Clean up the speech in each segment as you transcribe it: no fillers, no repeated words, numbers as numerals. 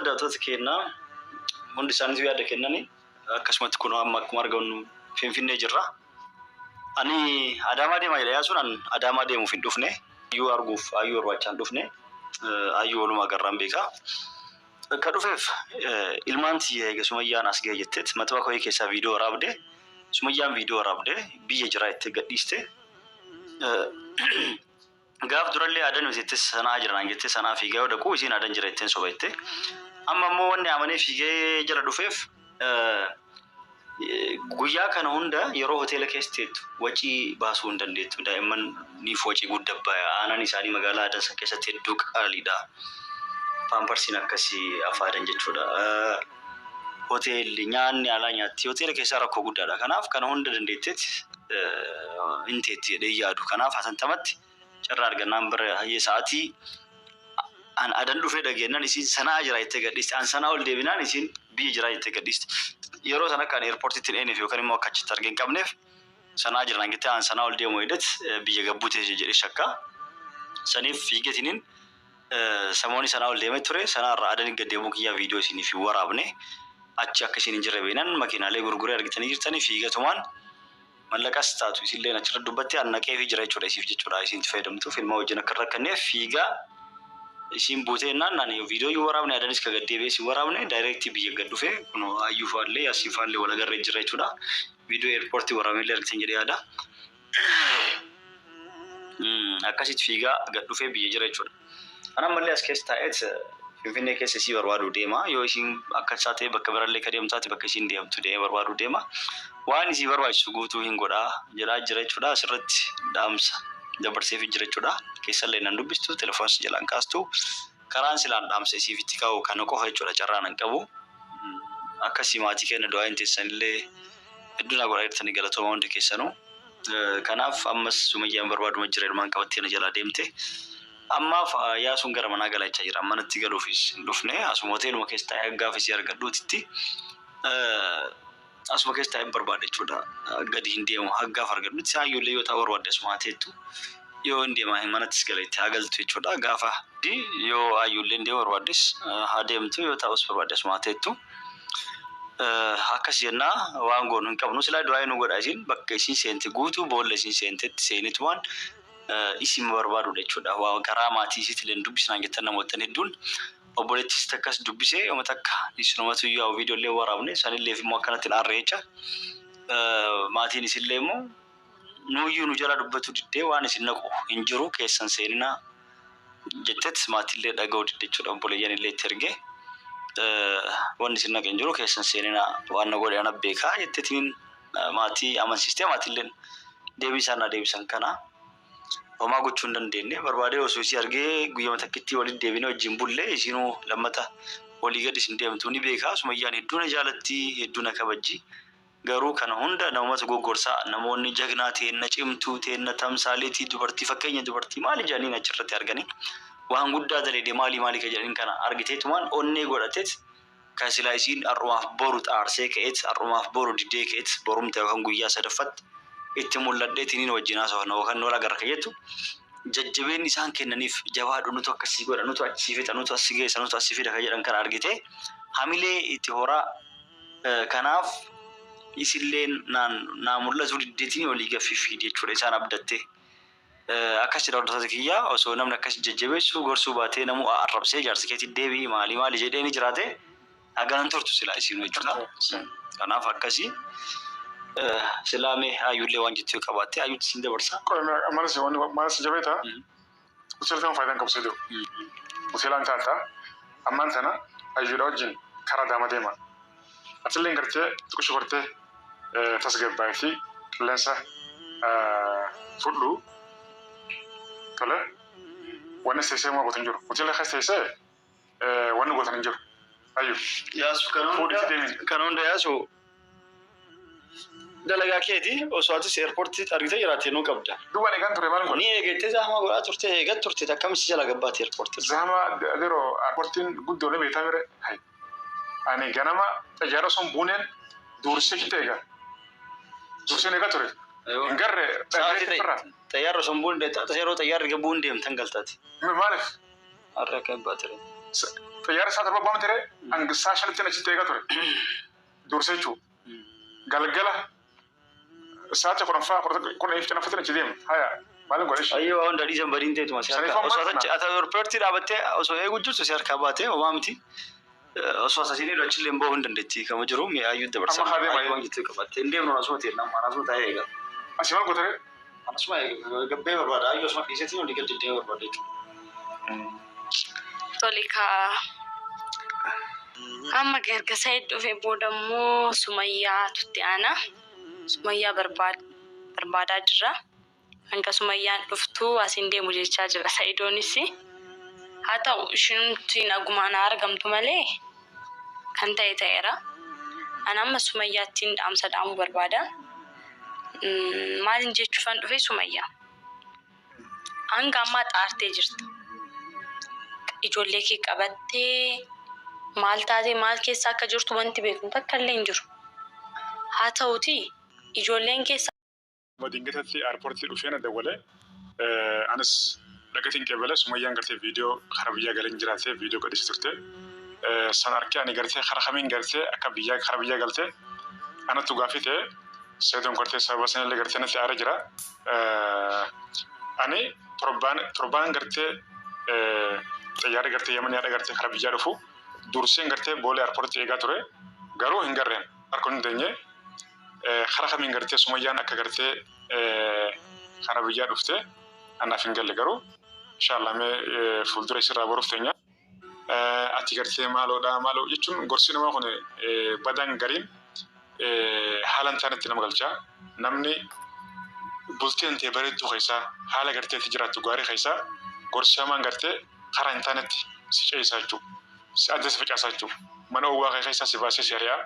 daawwattoota keenyaa hundi isaaniitu yaada kennanii akkasumatti kun amma akkuma argamu Finfinnee jirra. Ani Adaamaa deemaa jira yaasuudhaan Adaamaa deemuuf hin dhufne ayyuu arguuf ayyuu barbaachaan dhufne ayyuu walumaa garraan beekaa. Akka dhufeef ilmaan tiyya eega Sumayyaan as ga'e jetteet mataba koo keessaa viidiyoo waraabde Sumayyaan viidiyoo waraabde biyya jiraa itti gadhiiste. Gaaf durallee adan nuti sanaa jiran jettee sanaa fiigee yoo dhaqu isiin adan jira ittiin sobatte. Amma immoo wanni amanee fiigee jala dhufeef guyyaa kana hunda yeroo hoteela keessatti wacii baasuu hin dandeettu. Daa'imman niif wacii guddaa aanan isaanii magaalaa Adansa keessatti hedduu qaaliidha. Paamparsiin akkasii afaadan jechuudha. Hoteelli nyaanni alaa nyaatti hoteela keessaa rakkoo guddaadha. Kanaaf kana hunda dandeetteetti inteetti jedhee yaadu. Kanaaf hasantamatti carraa argannaan bara hayyee sa'aatii an adan dhufee dhageennan isiin sanaa jira itti gadhiiste. An sanaa ol deebinaan isiin biyya jira itti gadhiiste. Yeroo sana kan eerpoortiitti dheeneef yookaan immoo akka achitti argeen qabneef sanaa jiraan jettee an sanaa ol deemu edet biyya gabbuutee jedhee shakka. Saniif fiigetiniin samooni sanaa ol deemee ture. Sanaarraa adan gaddeemuu kiyyaa viidiyoo isiniif waraabne achi akka isin hin jirre beenan makiinaalee gurguree argitanii jirtanii fiigatumaan mallaqas taatu isillee achirra dubbatti annaqee fi jira jechuudha isiif jechuudha isin itti fayyadamtuuf ilma wajjin akka rakkanneef fiigaa isin buutee naan viidiyoo yoo waraabne adanis ka gaddeebee isin waraabne daayirektii biyya gad dhufee kun ayyuu faallee asiin faallee wal agarree jira jechuudha viidiyoo eerpoortii waraabnellee argitan jedhee yaada akkasitti fiigaa gad dhufee biyya jira jechuudha. Ana mallee as keessa taa'eet Finfinnee keessa isii barbaadu deema yoo isin akka isaatee bakka birallee ka deemtaati bakka isin deemtu deemee barbaadu deema waan isii barbaachisu guutuu hin godhaa jedhaa jira jechuudha. Asirratti dhaamsa dabarsee fi jira jechuudha. Keessallee nan dubbistu telefoons jalaan kaastu karaan silaan dhaamsa isiif itti kaa'u kana qofa jechuudha carraan hin qabu. Akkasii maatii keenya du'aa hin teessanillee hedduu na godhaa jirtanii galatooma hundi keessanuu. Kanaaf ammas Sumayyaan barbaaduma jira ilmaan qabattee na jalaa deemte. Ammaaf yaasuun gara manaa galachaa jira. Manatti galuufis hin dhufne asuma hoteeluma keessa taa'ee gaafa isii argadhuutitti asuma keessa taa'ee barbaade jechuudha. Gadi hin deemu haggaaf argadhutti hayyullee yoo ta'u barbaadde asuma haateettu yoo hin deemaa hin manattis galeetti haa galtu jechuudha. Gaafa yoo hayyullee hin deemu barbaaddes haa deemtu yoo ta'us barbaadde asuma haateettu. Akkas jennaa waan goonu hin qabnu silaa du'aa nu godha isin bakka isin seente guutuu boolla isin seentetti seenitumaan isin barbaadu jechuudha. Waa garaa maatii isiitiin dubbisnaan jettan namoota hedduun obboleettis takkas dubbisee yooma takka isinumatu yoo viidiyoolee waraabne sanillee immoo akkanatti naarree jecha maatiin isillee immoo nuyyuu nu jala dubbatu diddee waan isin naqu hin jiru keessan seenina jettet maatillee dhaga'u didde jechuudha. Obboleeyyan illee itti ergee waan isin naqu hin jiru keessan seenina waan na godhe ana beekaa jettetiin maatii amansiistee maatilleen deebisan kana homaa gochuu hin dandeenye barbaadee osoo isii argee guyyaa takkitti walitti deebinee wajjin bullee isinuu lammata walii gadi isin deemtu ni beekaa. Sumayyaan hedduu na jaalatti hedduu na kabajji garuu kana hunda namoota goggorsaa namoonni jagnaa ta'een na cimtuu ta'een na tamsaaleetii dubartii fakkeenya dubartii maali jedhanii achirratti arganii waan guddaa daleedee maali ka jedhaniin kana argiteetumaan onnee godhateet kan silaa isiin har'umaaf boru xaarsee ka'eet har'umaaf boru diddee ka'eet borumta yookaan guyyaa sadaffatti itti mul'adheetiin wajjin haasofna yookaan nola agarra kayyattu jajjabeen isaan kennaniif jabaadhu nutu akkasii godha nutu achii fixa nutu asii geessa nutu asii fida ka jedhan kana argite hamilee itti horaa kanaaf isilleen naa mul'atu diddeetiin olii gaffiif jechuudha isaan abdatte akkasii dhawwattoota kiyyaa osoo namni akkasii jajjabeessu gorsuu baatee namu arrabsee jaarsi keetti deebii maali jedheeni jiraate haganan turtu silaa isiin jechuudha. Kanaaf akkasii Silame ayulle waan jettu qabatte ayutti sin dabarsa. Manas jabeta. Usiltan faydan qabsidu. Usilan tata amman sana ayuda wajin kara dama deema. Atilleen gartee tuqushu kortee tasgabbaa fi qilleensa fudhu tole wanni seesee maa gotan jiru. Utila seesee wanni gotan hin jiru. Ayyu. Yaasu kan hunda yaasu dalagaa keeti osoo atis eerpoortii argitee jiraatee nuu qabda. Duuba eegan ture maal ni eegattee zahama godhaa turte eegat turte takkamsi jala gabbaate eerpoortii. Zahama yeroo eerpoortiin guddoolee beektaa mire hayi. Ani ganama xayyaara son buuneen dursee kitee eega. Durseen eega ture. Hingarre xayyaara son buun deeta yeroo xayyaarri gabuun deemtan galtaati. Maaliif? Har'a kan baatire. xiyyaara isaa torba baamte hangisaa shanitti achitti eegaa ture. Dursee jechuudha. Galgala saate kudhanfaa kun eef cinaffatti achi deemu. Haya maaliin godhe? Ayyoo waan dadii san badiin ta'etu masi harkaa. Osoo ati aeroportii dhaabattee osoo eeguu jirtu si harkaa baatee homaa miti. Osoo asasiin eelu achillee hin bahu hin dandeetti kama jiru mi'aayyuu dabarsa. Amma haadee waan jettee qabatte hin deemnu asuma ta'e nama asuma ta'ee eega. Asii maal gootee? Asuma gabbee barbaada ayyoo asuma dhiiseetiin olii galti deemee barbaada jechuudha. Tole kaa amma erga Saayid dhufee booda immoo Sumayyaa tutti aana. Sumayyaa barbaadaa jira. Hanga Sumayyaan dhuftu asiin deemu jechaa jira Saayidoonis. Haa ta'u ishiinti nagumaan argamtu malee kan ta'e ta'eera. Ani amma Sumayyaattiin dhaamsa dhaamuu barbaada. Maalin jechuufan dhufe Sumayyaa. Hanga ammaa xaartee jirta. Ijoollee kee qabattee maal taatee maal keessa akka jirtu wanti beeknu takka illee hin jiru. Haa ta'uuti ijoolleen keessa Dingatatti airportii dhufee na dawwale. Anis dhaqatiin qeebale Sumayyaan gartee viidiyoo karaa biyyaa galeen jiraatee viidiyoo gadhiisi turte. San harkee ani gartee karaa kamiin gartee akka biyyaa karaa biyyaa galtee anattu gaaffii ta'e Sayidoon gartee sababa sanillee gartee natti aara jira. Ani torbaan gartee xiyyaara gartee Yamaniyaadha gartee karaa biyyaa dhufu durseen gartee boolee airportii eegaa ture. Garuu hin garreen harka hin teenye. Karaa kamiin gartee Sumayyaan akka gartee karaa biyyaa dhufte anaaf hin galle garuu inshallah mee fuuldura isirraa boruuf teenya. Ati gartee maaloo jechuun gorsi namaa kun badan gariin haalan taanatti nama galchaa. Namni bultiin ta'e bareedduu keessaa haala gartee itti jiraattu gaarii keessaa gorsi hamaan gartee karaa hin taanetti si ceesaa jechuudha. Si adda si facaasaa jechuudha. Mana uwwaa keessaa si baasee si ari'aa.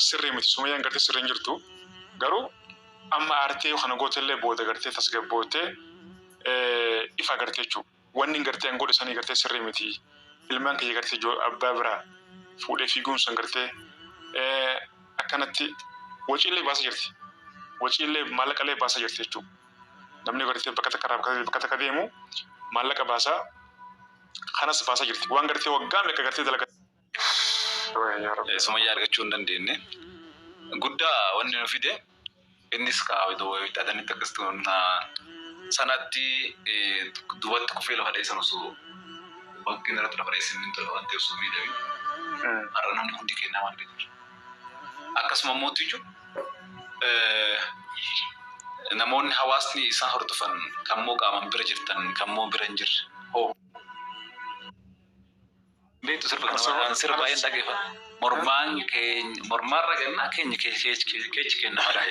Sirrii miti Sumayyaan gartee sirriin jirtu garuu amma aartee kana gootellee booda gartee tasgabbootee ifa gartee jechuudha. Wanni gartee angoo isaanii gartee sirrii miti. Ilmaan kiyya gartee abbaa biraa fuudhee fiiguun san gartee akkanatti waciillee baasaa jirti. Waciillee maallaqallee baasaa jirti jechuudha. Namni gartee bakka takka deemu maallaqa baasaa kanas baasaa jirti. Waan gartee waggaa meeqa gartee dalagaa. Sumayyaa argachuu hin dandeenye. Guddaa wanni nu fide innis kaawwatoo xaxanitti akkasuma sanatti duubatti kufee lafa dheessan osoo bakki irratti lafa dheessan hin tola waan ta'eef suumii dhabe. Har'a namni hundi kennaa waan ta'eef. Akkasuma mootii jiru namoonni hawaasni isaan hordofan kan moo qaamaan bira jirtan kan moo bira hin jirre hoo. Beektu sirba baay'een dhageeffata. Mormaan ragannaa keenya keechi kenna madaa.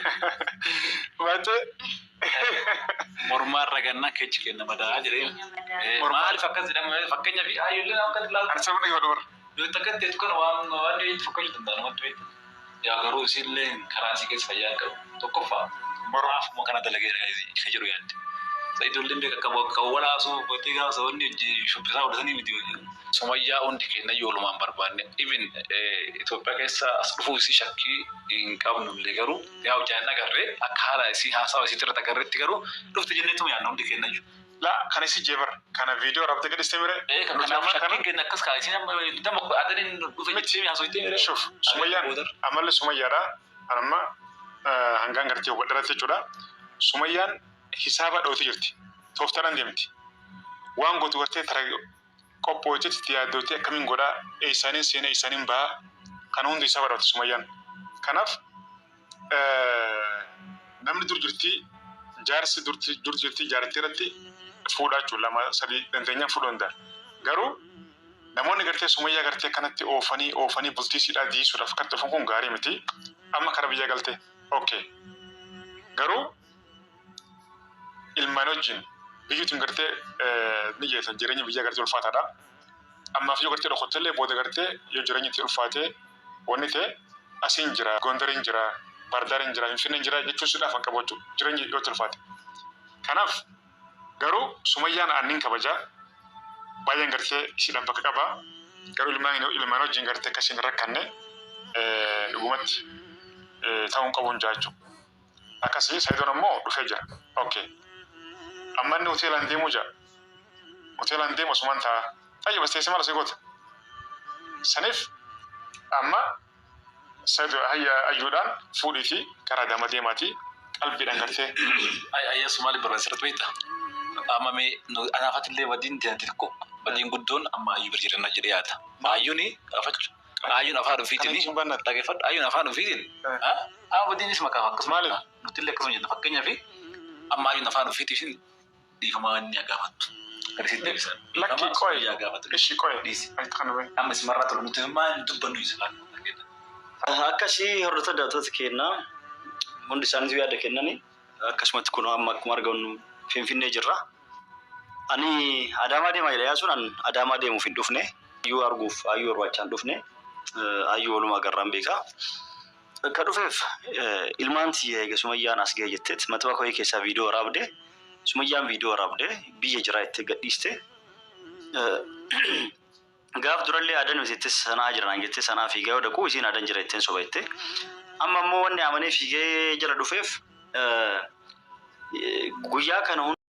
Mormaan ragannaa keechi kenna madaa jedhee. Maaliif akkas jedhama fakkeenyaaf hayyullee nama akkatti ilaalu. Ani sababa yoo dabara. Yoo takkatti jechuun kan waan dhiyeenyi fakkaachuu danda'an wanti beektu. Yaa garuu isinillee karaa isii keessa fayyaa qabu. Tokkoffaa mormaafuma kana dalagee ka jiru yaadde. Ijoolleen beeka akka walaasuu gootee gaafa wanni hojii shubbisaa hodhasanii miti hojii. Sumayyaa hundi keenya yoolumaan barbaanne. Even Itoophiyaa keessa as dhufuu isii shakkii hin qabnullee garuu yaa hojjaan agarree akka haala isii haasawa isii irratti agarreetti garuu dhufti jenneetuma yaadna hundi keenya jiru. La kana isii jeebar kana viidiyoo raabtee gadhiistee mire. Kanaaf shakkiin keenya akkas kaa isin nama adaniin dhufe jettee haasoo itti mire. Shuf Sumayyaan amalli Sumayyaadha anamma hangaan gartee wadharratti jechuudha. Sumayyaan hisaaba dhoote jirti. Tooftaadhaan deemti. Waan gootu gartee tara qophootetti itti yaaddootti akkamiin godhaa eessaaniin seenaa eessaaniin bahaa kana hundi hisaaba dhoote Sumayyaan. Kanaaf namni dur jirti jaarsi dur jirti jaaratti irratti fuudhaa jechuudha lama sadii dandeenyaan fuudhuu danda'a. Garuu namoonni gartee Sumayyaa gartee kanatti oofanii bultiisiidhaa diisuudhaaf kan dhufuun kun gaarii miti. Amma karaa biyyaa galtee okay. Garuu ilmaan wajjin biyyuutiin gartee ni jeesan jireenya biyyaa gartee ulfaataadha. Ammaaf yoo gartee dhokottellee booda gartee yoo jireenyi itti ulfaatee wanni ta'e asiin jira, Gondariin jira, Baardariin jira, Finfinneen jira jechuudhaaf kan qabu jechuudha jireenyi yoo itti ulfaate. Kanaaf garuu Sumayyaan aannin kabajaa baay'een gartee ishiidhaan bakka qabaa. Garuu ilmaan wajjin gartee akkasiin rakkanne dhugumatti ta'uun qabuun jira jechuudha. Akkasii Sayidoon ammoo dhufee jira. Okay. Amma inni hoteelaan deemuu jira. Hoteelaan deemu osumaan ta'a. طيب بس اسمع لسيقوت سنف أما سيد هي أجودان فوديتي كرا دام ديماتي قلبي دنگرتي أي سومالي براسرت بيتا أما مي أنا فتلي ودين تيانتكو ودين قدون أما يبرجرنا جرياتا أيوني أفتش أيون أفعل فيتني لكن فت أيون أفعل فيتني ها ودين اسمك أفكس مالي نتلك كم يجي نفكني في أما أيون أفعل فيتني دي فما نيا قامت كرسيت بيسان لكن كوي إيش كوي ديس أي تخنوي أما سمرات المتهما دبنا يسلان akkasii hordoota daawwattoota keenyaa hundi isaaniitu yaada kennanii akkasumatti kun amma akkuma argamu Finfinnee jirra. Ani Adaamaa deemaa jira yaasuun an Adaamaa deemuuf hin dhufne ayyuu arguuf ayyuu barbaachaan dhufne ayyuu walumaa garraan beekaa. Akka dhufeef ilmaan tiyya eega Sumayyaan as ga'e jetteet mataba koo keessaa viidiyoo waraabde Sumayyaan viidiyoo waraabde biyya jiraa itti gadhiiste. Gaaf durallee aadan hojjettes sanaa jiran jettee sanaa fiigee yoo dhaqu isiin aadan jira jetteen soba jettee amma immoo wanni amanee fiigee jala dhufeef guyyaa kana